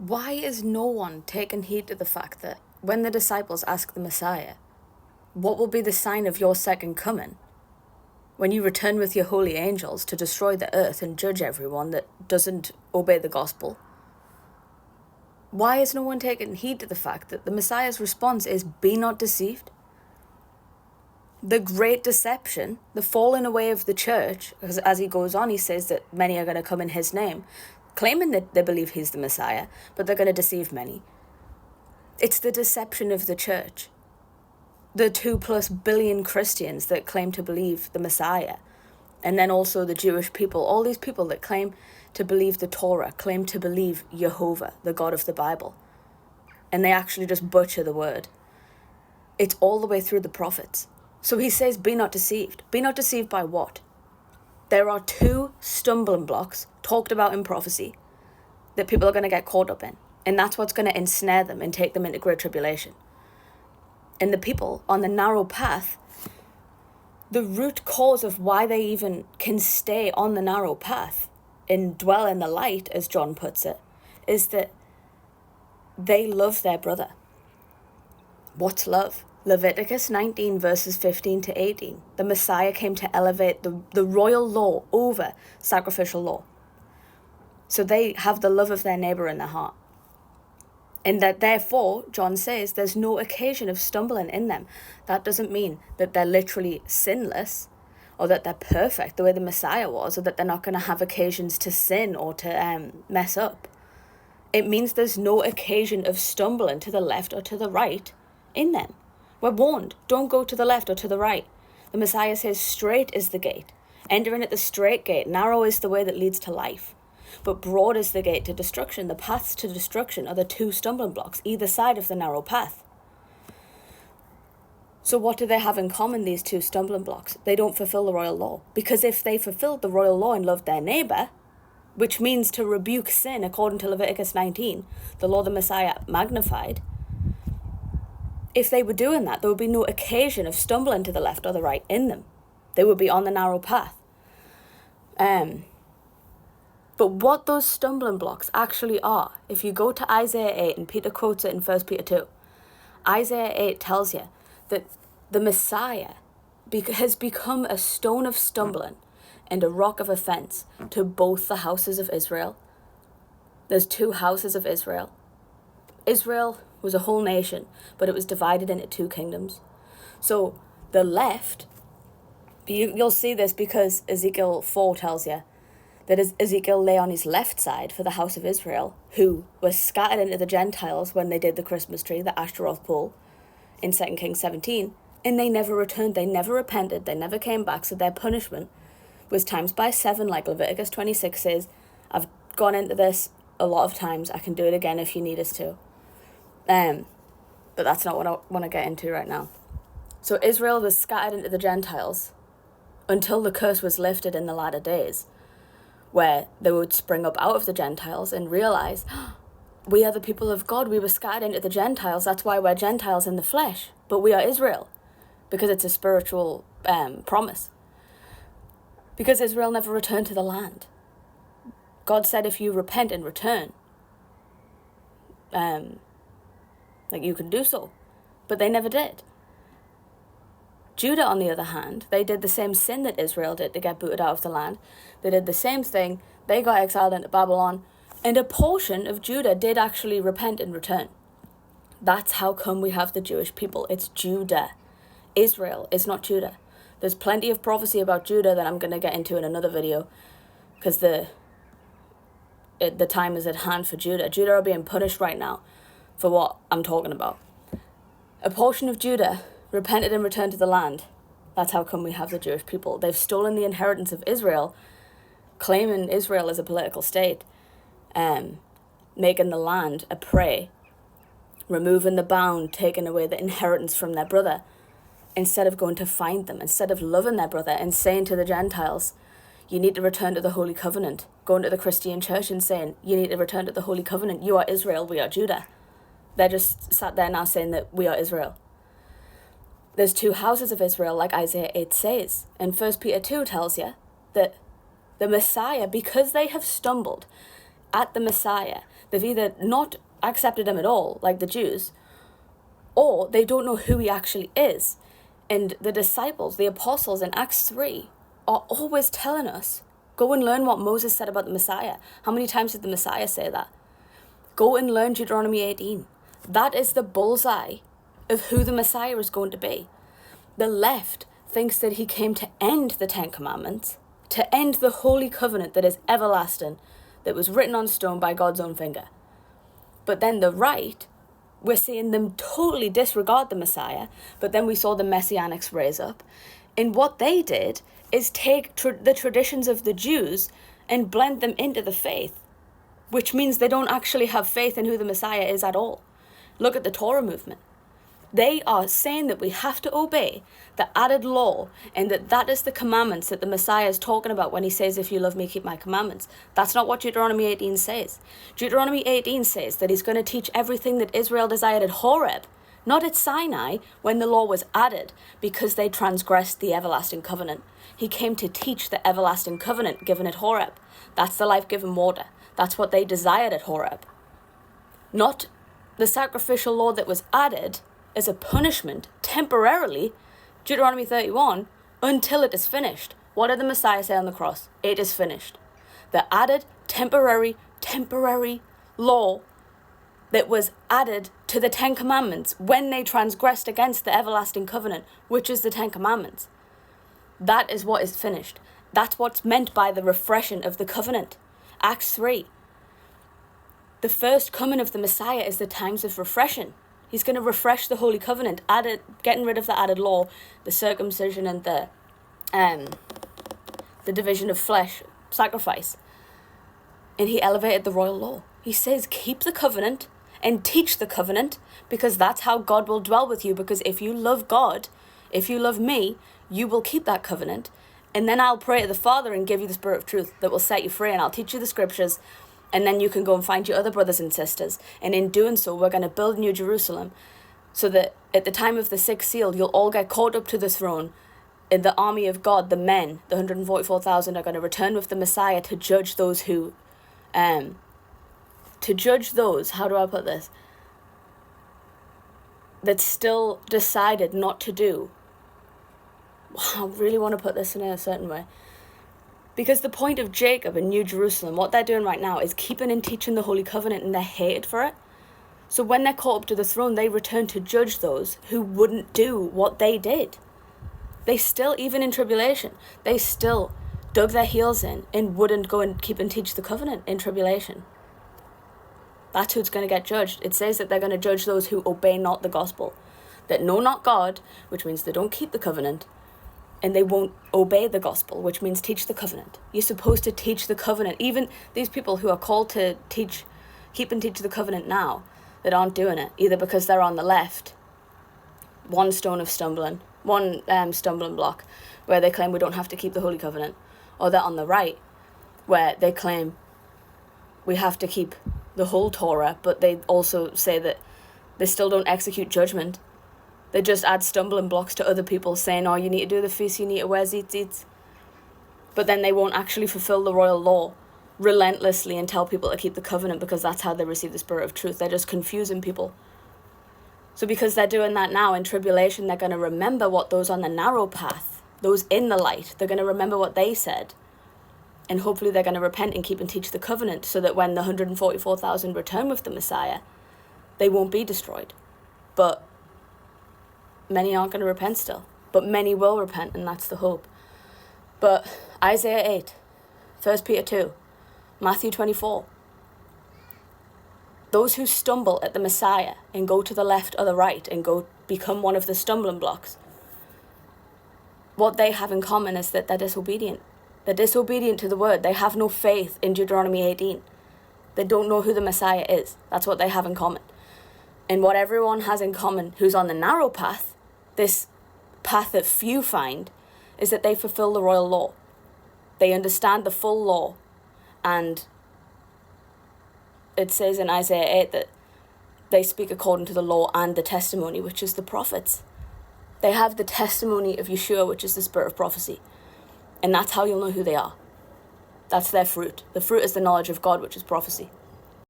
Why is no one taking heed to the fact that when the disciples ask the Messiah, what will be the sign of your second coming? When you return with your holy angels to destroy the earth and judge everyone that doesn't obey the gospel? Why is no one taking heed to the fact that the Messiah's response is, be not deceived? The great deception, the falling away of the church, because as he goes on, he says that many are going to come in his name, claiming that they believe he's the Messiah, but they're going to deceive many. It's the deception of the church. The 2+ billion Christians that claim to believe the Messiah, and then also the Jewish people, all these people that claim to believe the Torah, claim to believe Jehovah, the God of the Bible, and they actually just butcher the word. It's all the way through the prophets. So he says, be not deceived. Be not deceived by what? There are 2 stumbling blocks talked about in prophecy that people are going to get caught up in, and that's what's going to ensnare them and take them into great tribulation. And the people on the narrow path, the root cause of why they even can stay on the narrow path and dwell in the light, as John puts it, is that they love their brother. What's love? Leviticus 19 verses 15 to 18. The Messiah came to elevate the royal law over sacrificial law. So they have the love of their neighbor in their heart. And that therefore, John says, there's no occasion of stumbling in them. That doesn't mean that they're literally sinless or that they're perfect the way the Messiah was, or that they're not going to have occasions to sin or to mess up. It means there's no occasion of stumbling to the left or to the right in them. We're warned, don't go to the left or to the right. The Messiah says, straight is the gate. Enter in at the straight gate. Narrow is the way that leads to life. But broad is the gate to destruction. The paths to destruction are the 2 stumbling blocks, either side of the narrow path. So what do they have in common, these 2 stumbling blocks? They don't fulfill the royal law. Because if they fulfilled the royal law and loved their neighbor, which means to rebuke sin according to Leviticus 19, the law the Messiah magnified, if they were doing that, there would be no occasion of stumbling to the left or the right in them. They would be on the narrow path. But what those stumbling blocks actually are, if you go to Isaiah 8, and Peter quotes it in 1 Peter 2, Isaiah 8 tells you that the Messiah has become a stone of stumbling and a rock of offense to both the houses of Israel. There's 2 houses of Israel. Israel was a whole nation, but it was divided into 2 kingdoms. So the left, you'll see this because Ezekiel 4 tells you that Ezekiel lay on his left side for the house of Israel, who was scattered into the Gentiles when they did the Christmas tree, the Ashtaroth pole, in 2 Kings 17, and they never returned, they never repented, they never came back, so their punishment was times by 7, like Leviticus 26 says. I've gone into this a lot of times, I can do it again if you need us to. But that's not what I want to get into right now. So Israel was scattered into the Gentiles until the curse was lifted in the latter days, where they would spring up out of the Gentiles and realize, we are the people of God, we were scattered into the Gentiles, that's why we're Gentiles in the flesh, but we are Israel, because it's a spiritual promise. Because Israel never returned to the land. God said if you repent and return, like you can do so, but they never did. Judah, on the other hand, they did the same sin that Israel did to get booted out of the land. They did the same thing. They got exiled into Babylon, and a portion of Judah did actually repent and return. That's how come we have the Jewish people. It's Judah. Israel is not Judah. There's plenty of prophecy about Judah that I'm going to get into in another video, because the time is at hand for Judah. Judah are being punished right now for what I'm talking about. A portion of Judah repented and returned to the land. That's how come we have the Jewish people. They've stolen the inheritance of Israel, claiming Israel as a political state, making the land a prey, removing the bound, taking away the inheritance from their brother, instead of going to find them, instead of loving their brother and saying to the Gentiles, you need to return to the Holy Covenant, going to the Christian church and saying, you need to return to the Holy Covenant, you are Israel, we are Judah. They're just sat there now saying that we are Israel. There's 2 houses of Israel, like Isaiah 8 says. And 1 Peter 2 tells you that the Messiah, because they have stumbled at the Messiah, They've either not accepted him at all, like the Jews, or they don't know who he actually is. And the disciples, the apostles in Acts 3, are always telling us, go and learn what Moses said about the Messiah. How many times did the Messiah say that? Go and learn Deuteronomy 18. That is the bullseye of who the Messiah is going to be. The left thinks that he came to end the Ten Commandments, to end the holy covenant that is everlasting, that was written on stone by God's own finger. But then the right, we're seeing them totally disregard the Messiah, but then we saw the Messianics raise up. And what they did is take the traditions of the Jews and blend them into the faith, which means they don't actually have faith in who the Messiah is at all. Look at the Torah movement. They are saying that we have to obey the added law, and that is the commandments that the Messiah is talking about when he says, if you love me, keep my commandments. That's not what Deuteronomy 18 says. Deuteronomy 18 says that he's going to teach everything that Israel desired at Horeb, not at Sinai, when the law was added, because they transgressed the everlasting covenant. He came to teach the everlasting covenant given at Horeb. That's the life-giving water. That's what they desired at Horeb. Not the sacrificial law that was added as a punishment, temporarily, Deuteronomy 31, until it is finished. What did the Messiah say on the cross? It is finished. The added temporary law that was added to the Ten Commandments when they transgressed against the everlasting covenant, which is the Ten Commandments. That is what is finished. That's what's meant by the refreshing of the covenant. Acts 3. The first coming of the Messiah is the times of refreshing. He's going to refresh the Holy Covenant, getting rid of the added law, the circumcision and the division of flesh, sacrifice. And he elevated the royal law. He says, keep the covenant and teach the covenant, because that's how God will dwell with you. Because if you love God, if you love me, you will keep that covenant. And then I'll pray to the Father and give you the Spirit of truth that will set you free. And I'll teach you the scriptures. And then you can go and find your other brothers and sisters. And in doing so, we're going to build New Jerusalem so that at the time of the sixth seal, you'll all get caught up to the throne. In the army of God, the men, the 144,000, are going to return with the Messiah to judge those who, how do I put this? That still decided not to do. Wow, I really want to put this in a certain way. Because the point of Jacob and New Jerusalem, what they're doing right now is keeping and teaching the Holy Covenant, and they're hated for it. So when they're caught up to the throne, they return to judge those who wouldn't do what they did. They still, even in tribulation, they still dug their heels in and wouldn't go and keep and teach the covenant in tribulation. That's who's going to get judged. It says that they're going to judge those who obey not the gospel, that know not God, which means they don't keep the covenant, and they won't obey the gospel, which means teach the covenant. You're supposed to teach the covenant. Even these people who are called to keep and teach the covenant now, that aren't doing it, either because they're on the left, one stumbling block, where they claim we don't have to keep the Holy Covenant, or they're on the right, where they claim we have to keep the whole Torah, but they also say that they still don't execute judgment. They just add stumbling blocks to other people, saying, oh, you need to do the feast, you need to wear tzitzit. But then they won't actually fulfill the royal law relentlessly and tell people to keep the covenant, because that's how they receive the Spirit of truth. They're just confusing people. So because they're doing that now in tribulation, they're going to remember what those on the narrow path, those in the light, they're going to remember what they said. And hopefully they're going to repent and keep and teach the covenant, so that when the 144,000 return with the Messiah, they won't be destroyed. But many aren't going to repent still. But many will repent, and that's the hope. But Isaiah 8, 1 Peter 2, Matthew 24. Those who stumble at the Messiah and go to the left or the right and go become one of the stumbling blocks, what they have in common is that they're disobedient. They're disobedient to the word. They have no faith in Deuteronomy 18. They don't know who the Messiah is. That's what they have in common. And what everyone has in common who's on the narrow path, this path that few find, is that they fulfill the royal law. They understand the full law. And it says in Isaiah 8 that they speak according to the law and the testimony, which is the prophets. They have the testimony of Yeshua, which is the spirit of prophecy. And that's how you'll know who they are. That's their fruit. The fruit is the knowledge of God, which is prophecy.